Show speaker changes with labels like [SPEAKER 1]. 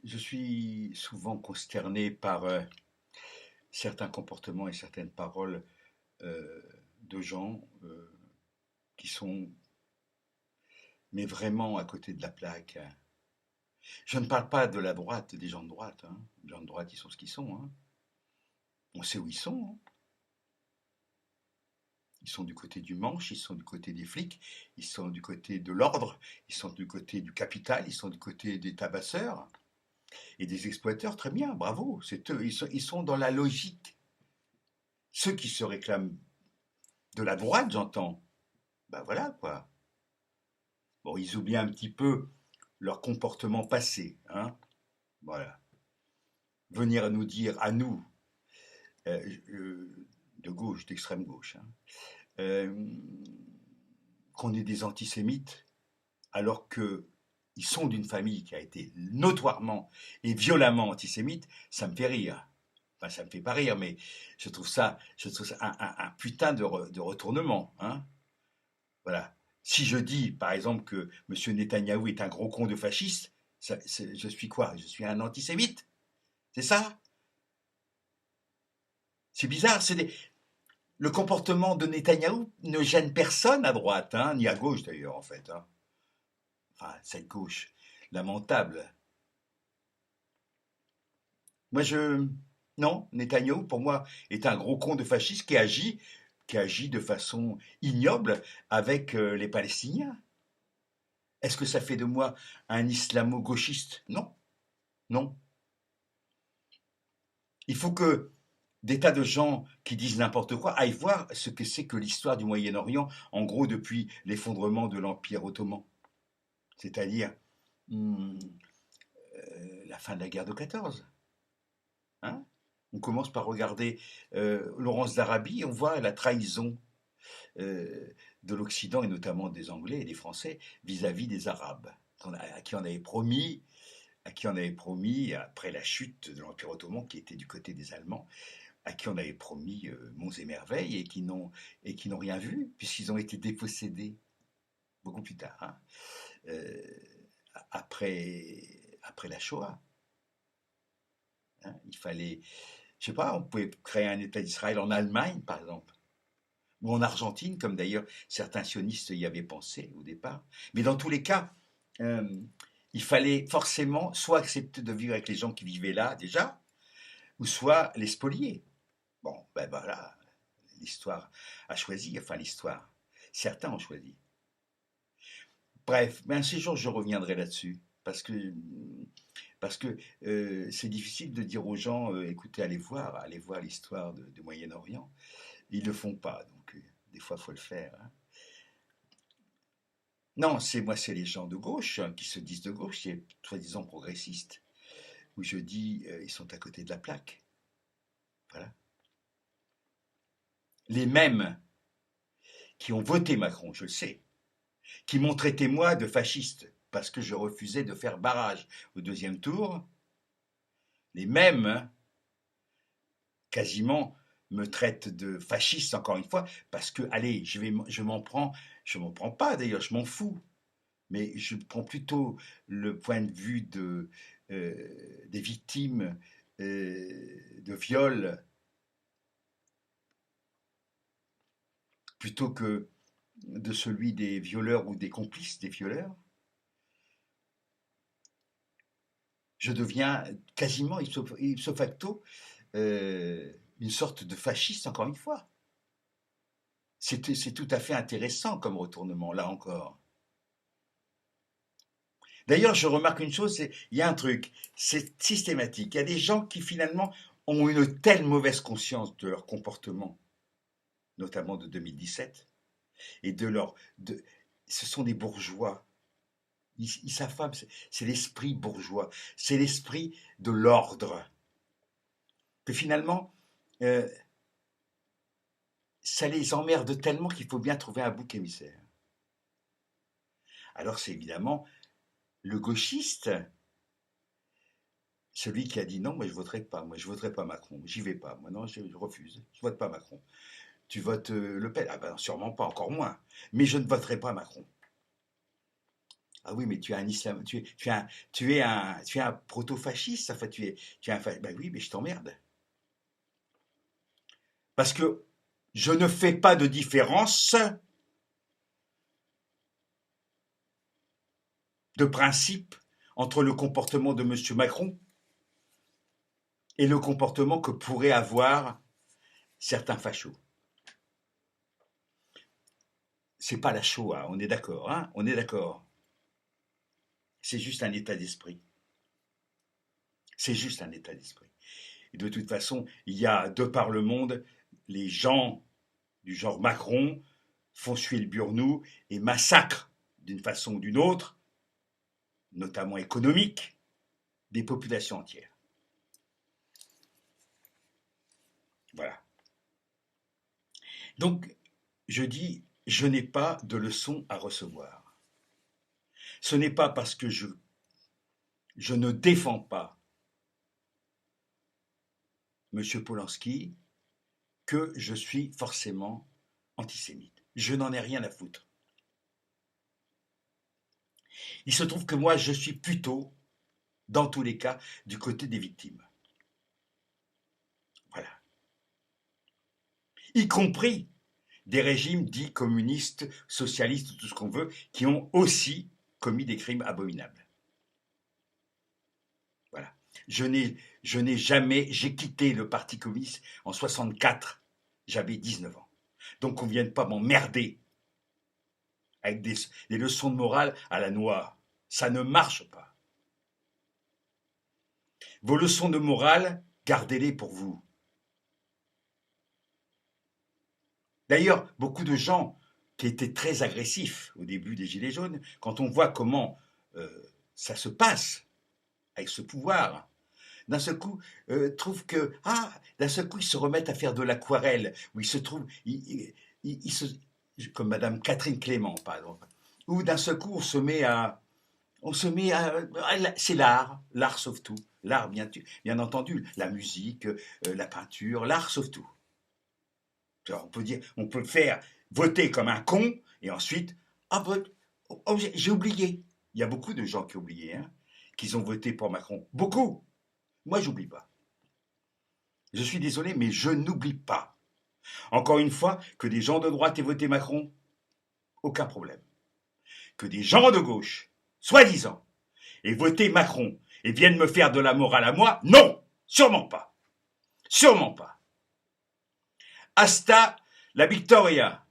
[SPEAKER 1] Je suis souvent consterné par certains comportements et certaines paroles euh, de gens qui sont, mais vraiment à côté de la plaque. Je ne parle pas de la droite, des gens de droite. Hein. Les gens de droite, ils sont ce qu'ils sont. Hein. On sait où ils sont. Hein. Ils sont du côté du manche, ils sont du côté des flics, ils sont du côté de l'ordre, ils sont du côté du capital, ils sont du côté des tabasseurs et des exploiteurs. Très bien, bravo. C'est eux. Ils sont dans la logique. Ceux qui se réclament de la droite, j'entends. Ben voilà quoi. Bon, ils oublient un petit peu leur comportement passé, hein. Voilà. Venir nous dire à nous, de gauche, d'extrême gauche, hein, euh, qu'on est des antisémites, alors que ils sont d'une famille qui a été notoirement et violemment antisémite, ça me fait rire. Enfin, ça me fait pas rire, mais je trouve ça un putain de retournement, hein. Voilà. Si je dis, par exemple, que M. Netanyahou est un gros con de fasciste, je suis quoi? Je suis un antisémite? C'est ça? C'est bizarre. Le comportement de Netanyahou ne gêne personne à droite, hein, ni à gauche d'ailleurs, en fait. Hein. Enfin, cette gauche lamentable. Moi, je. Non, Netanyahou, pour moi, est un gros con de fasciste qui agit de façon ignoble avec les Palestiniens. Est-ce que ça fait de moi un islamo-gauchiste? Non, non. Il faut que des tas de gens qui disent n'importe quoi aillent voir ce que c'est que l'histoire du Moyen-Orient, en gros depuis l'effondrement de l'Empire ottoman, c'est-à-dire hum, la fin de la guerre de 14. Hein. On commence par regarder Laurence d'Arabie, on voit la trahison euh, de l'Occident et notamment des Anglais et des Français vis-à-vis des Arabes, à qui on avait promis, après la chute de l'Empire ottoman qui était du côté des Allemands, à qui on avait promis monts et merveilles et qui n'ont rien vu, puisqu'ils ont été dépossédés beaucoup plus tard, hein, euh, après la Shoah. Hein. Il fallait, je sais pas, on pouvait créer un État d'Israël en Allemagne, par exemple, ou en Argentine, comme d'ailleurs certains sionistes y avaient pensé au départ. Mais dans tous les cas, euh, il fallait forcément soit accepter de vivre avec les gens qui vivaient là déjà, ou soit les spolier. Bon, ben voilà, l'histoire a choisi, enfin l'histoire, certains ont choisi. Bref, mais un séjour, je reviendrai là-dessus, parce que c'est difficile de dire aux gens, écoutez, allez voir l'histoire du Moyen-Orient. Ils ne le font pas, donc des fois, il faut le faire. Hein. Non, c'est les gens de gauche hein, qui se disent de gauche, qui est soi-disant progressiste, où je dis, ils sont à côté de la plaque. Voilà. Les mêmes qui ont voté Macron, je le sais, qui m'ont traité moi de fasciste parce que je refusais de faire barrage au deuxième tour, les mêmes quasiment me traitent de fasciste encore une fois parce que allez, je m'en prends pas d'ailleurs, je m'en fous, mais je prends plutôt le point de vue des victimes de viol plutôt que de celui des violeurs ou des complices des violeurs. Je deviens quasiment ipso facto une sorte de fasciste encore une fois. C'est tout à fait intéressant comme retournement, là encore. D'ailleurs, je remarque une chose, il y a un truc, c'est systématique. Il y a des gens qui finalement ont une telle mauvaise conscience de leur comportement, notamment de 2017, et ce sont des bourgeois. Ils savent pas, c'est l'esprit bourgeois, c'est l'esprit de l'ordre. Que finalement, euh, ça les emmerde tellement qu'il faut bien trouver un bouc émissaire. Alors c'est évidemment le gauchiste, celui qui a dit non, moi je voterai pas, moi je voterai pas Macron, j'y vais pas, moi non, je refuse, je vote pas Macron. Tu votes Le Pen? Ah ben sûrement pas, encore moins. Mais je ne voterai pas Macron. Ah oui, mais tu es un islam, tu es un proto-fasciste, enfin, tu es un, ben oui, mais je t'emmerde. Parce que je ne fais pas de différence de principe entre le comportement de M. Macron et le comportement que pourraient avoir certains fachos. C'est pas la Shoah, on est d'accord, hein, on est d'accord. C'est juste un état d'esprit. C'est juste un état d'esprit. Et de toute façon, il y a de par le monde, les gens du genre Macron font suer le burnou et massacrent d'une façon ou d'une autre, notamment économique, des populations entières. Voilà. Donc, je dis, je n'ai pas de leçons à recevoir. Ce n'est pas parce que je ne défends pas M. Polanski que je suis forcément antisémite. Je n'en ai rien à foutre. Il se trouve que moi, je suis plutôt, dans tous les cas, du côté des victimes. Voilà. Y compris des régimes dits communistes, socialistes, tout ce qu'on veut, qui ont aussi commis des crimes abominables. Voilà. Je n'ai jamais, j'ai quitté le Parti communiste en 64, j'avais 19 ans. Donc on ne vienne pas m'emmerder avec des leçons de morale à la noix. Ça ne marche pas. Vos leçons de morale, gardez-les pour vous. D'ailleurs, beaucoup de gens qui étaient très agressifs au début des Gilets jaunes, quand on voit comment ça se passe avec ce pouvoir, d'un seul coup, trouvent que, d'un seul coup, ils se remettent à faire de l'aquarelle, où ils se trouvent, comme Madame Catherine Clément, par exemple, où d'un seul coup, c'est l'art sauve tout. L'art, bien entendu, la musique, la peinture, l'art sauve tout. On peut dire, on peut faire voter comme un con et ensuite, j'ai oublié. Il y a beaucoup de gens qui ont oublié, hein, qu'ils ont voté pour Macron. Beaucoup. Moi, j'oublie pas. Je suis désolé, mais je n'oublie pas. Encore une fois, que des gens de droite aient voté Macron, aucun problème. Que des gens de gauche, soi-disant, aient voté Macron et viennent me faire de la morale à moi, non, sûrement pas. Sûrement pas. Hasta la Victoria.